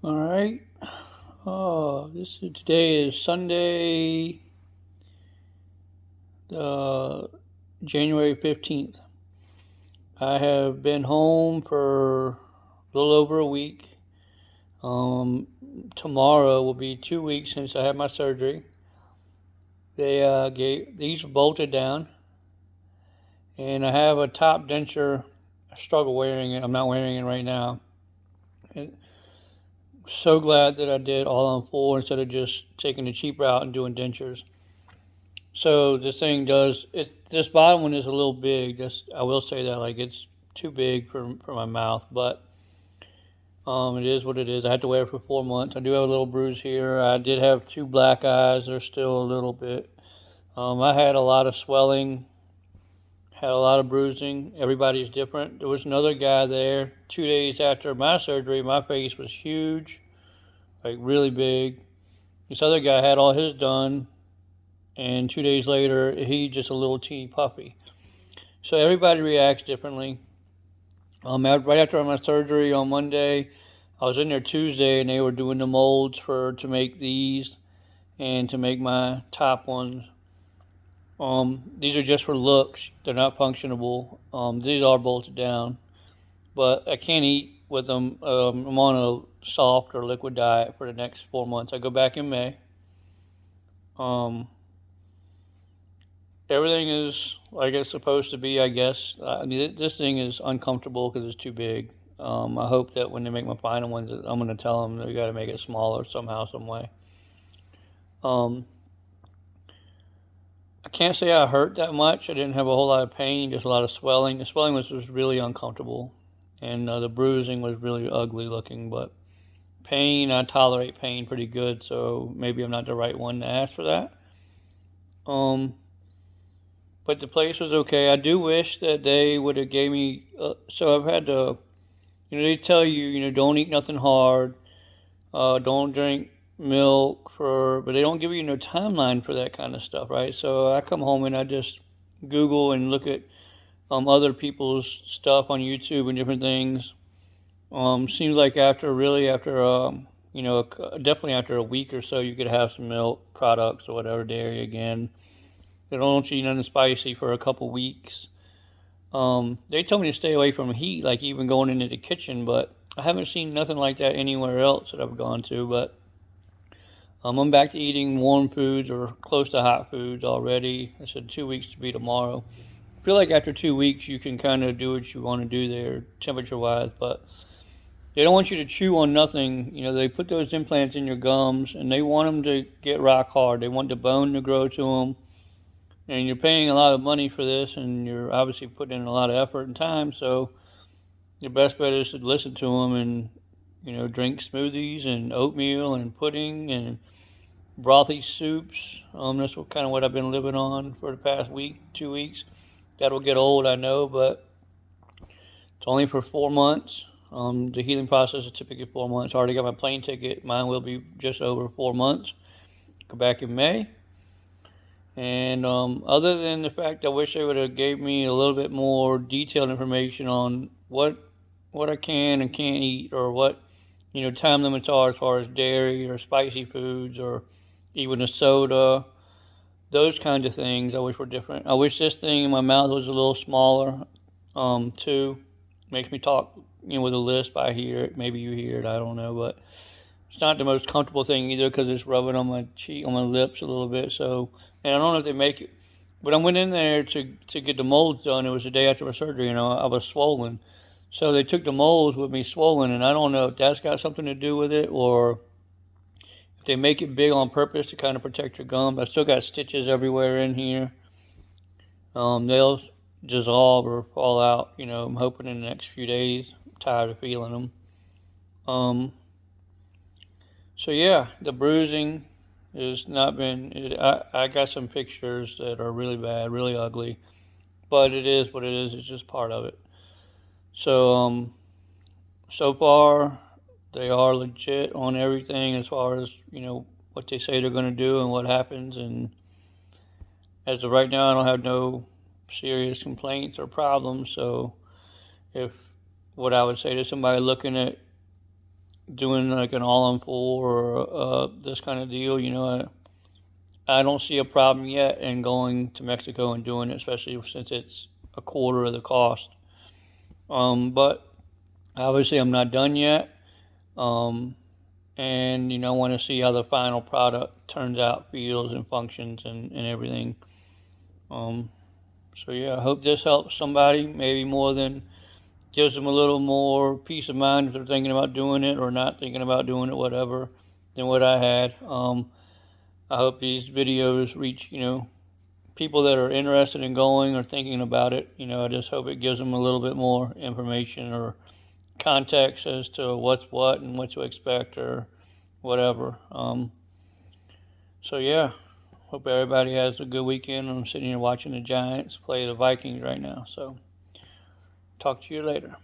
All right. Today is Sunday, January 15th. I have been home for a little over a week. Tomorrow will be 2 weeks since I had my surgery. These bolted down, and I have a top denture. I struggle wearing it. I'm not wearing it right now. So glad that I did all on four instead of just taking the cheap route and doing dentures. So this bottom one is a little big. I will say that, like, it's too big for my mouth, but it is what it is. I had to wear it for 4 months. I do have a little bruise here. I did have two black eyes. They're still a little bit. I had a lot of swelling, had a lot of bruising. Everybody's different. There was another guy there 2 days after my surgery. My face was huge, like really big. This other guy had all his done, and 2 days later, he just a little teeny puffy. So everybody reacts differently. Right after my surgery on Monday, I was in there Tuesday, and they were doing the molds to make these and to make my top ones. These are just for looks. They're not functionable. These are bolted down, but I can't eat with them. I'm on a soft or liquid diet for the next 4 months. I go back in May. Everything is like it's supposed to be, I guess. I mean, this thing is uncomfortable because it's too big. I hope that when they make my final ones, I'm going to tell them they got to make it smaller somehow, some way. I can't say I hurt that much. I didn't have a whole lot of pain, just a lot of swelling. The swelling was really uncomfortable, and the bruising was really ugly looking. But pain, I tolerate pain pretty good, so maybe I'm not the right one to ask for that. But the place was okay. I do wish that they would have gave me. So I've had to, they tell you, don't eat nothing hard, don't drink milk but they don't give you no timeline for that kind of stuff, right? So I come home and I just Google and look at other people's stuff on YouTube and different things. Seems like definitely after a week or so, you could have some milk products or whatever, dairy again. They don't eat nothing spicy for a couple weeks. They told me to stay away from heat, like even going into the kitchen, but I haven't seen nothing like that anywhere else that I've gone to. But I'm back to eating warm foods or close to hot foods already. I said 2 weeks to be tomorrow. I feel like after 2 weeks you can kind of do what you want to do there, temperature-wise, but they don't want you to chew on nothing. They put those implants in your gums, and they want them to get rock hard. They want the bone to grow to them. And you're paying a lot of money for this, and you're obviously putting in a lot of effort and time, so your best bet is to listen to them and, drink smoothies and oatmeal and pudding and brothy soups. That's what I've been living on for the past week, 2 weeks. That'll get old, I know, but it's only for 4 months. The healing process is typically 4 months. I already got my plane ticket. Mine will be just over 4 months. Go back in May. And other than the fact I wish they would have gave me a little bit more detailed information on what I can and can't eat, or what time limits are as far as dairy or spicy foods or even a soda, those kinds of things I wish were different. I wish this thing in my mouth was a little smaller too. Makes me talk with a lisp. I hear it. Maybe you hear it. I don't know, but it's not the most comfortable thing either because it's rubbing on my cheek, on my lips a little bit. So, and I don't know if they make it. But I went in there to get the molds done. It was the day after my surgery, I was swollen. So they took the molds with me swollen, and I don't know if that's got something to do with it, or if they make it big on purpose to kind of protect your gums. I still got stitches everywhere in here. They'll dissolve or fall out, I'm hoping in the next few days. I'm tired of feeling them. So yeah, the bruising has not been. I got some pictures that are really bad, really ugly, but it is what it is. It's just part of it. So so far they are legit on everything as far as what they say they're going to do and what happens. And as of right now, I don't have no serious complaints or problems. So if what I would say to somebody looking at doing like an all-in-full or this kind of deal. I don't see a problem yet in going to Mexico and doing it, especially since it's a quarter of the cost. But obviously, I'm not done yet. And I want to see how the final product turns out, feels and functions and everything. So yeah, I hope this helps somebody, maybe more than gives them a little more peace of mind if they're thinking about doing it or not thinking about doing it, whatever, than what I had. I hope these videos reach, people that are interested in going or thinking about it. I just hope it gives them a little bit more information or context as to what's what and what to expect or whatever. So yeah, hope everybody has a good weekend. I'm sitting here watching the Giants play the Vikings right now. So talk to you later.